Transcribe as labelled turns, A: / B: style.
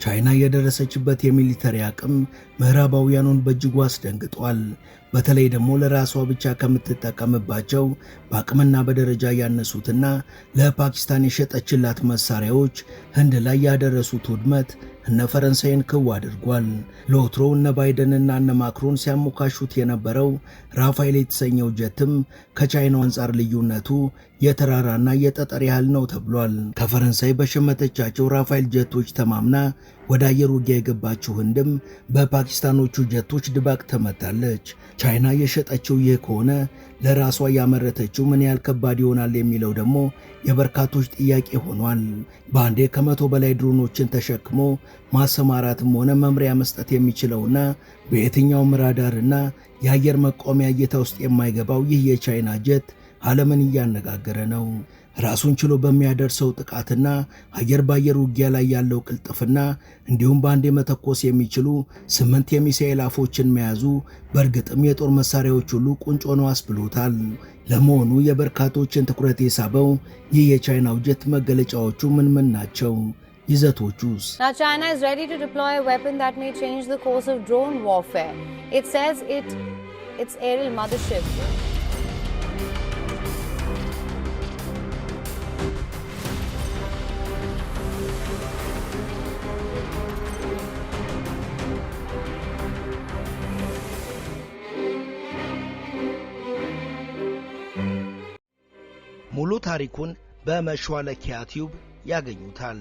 A: ቻይና የደረሰችበት የሚሊተሪ አቅም ምዕራባውያኑን በእጅጉ አስደንግጧል። በተለይ ደግሞ ለራሷ ብቻ ከምትጠቀምባቸው በአቅምና በደረጃ ያነሱትና ለፓኪስታን የሸጠችላት መሳሪያዎች ህንድ ላይ ያደረሱት ውድመት እነ ፈረንሳይን ክው አድርጓል። ለወትሮ እነ ባይደንና እነ ማክሮን ሲያሞካሹት የነበረው ራፋኤል የተሰኘው ጀትም ከቻይናው አንጻር ልዩነቱ የተራራና የጠጠር ያህል ነው ተብሏል። ከፈረንሳይ በሸመተቻቸው ራፋኤል ጀቶች ተማምና ወደ አየር ውጊያ የገባችው ህንድም በፓኪስታኖቹ ጀቶች ድባቅ ተመታለች። ቻይና የሸጠችው ይህ ከሆነ ለራሷ ያመረተችው ምን ያህል ከባድ ይሆናል የሚለው ደግሞ የበርካቶች ጥያቄ ሆኗል። በአንዴ ከ100 በላይ ድሮኖችን ተሸክሞ ማሰማራትም ሆነ መምሪያ መስጠት የሚችለውና በየትኛውም ራዳርና የአየር መቃወሚያ እይታ ውስጥ የማይገባው ይህ የቻይና ጀት ዓለምን እያነጋገረ ነው። ራሱን ችሎ በሚያደርሰው ጥቃትና አየር ባየር ውጊያ ላይ ያለው ቅልጥፍና እንዲሁም በአንዴ መተኮስ የሚችሉ 8 የሚሳኤል አፎችን መያዙ በእርግጥም የጦር መሳሪያዎች ሁሉ ቁንጮ ነው አስብሎታል። ለመሆኑ የበርካቶችን ትኩረት የሳበው ይህ የቻይናው ጀት መገለጫዎቹ ምን ናቸው? ይዘቶቹስ?
B: Now China is ready to deploy a weapon that may change the course of drone warfare. It says its aerial mothership.
C: ሙሉ ታሪኩን በመሿለኪያ ቲዩብ ያገኙታል።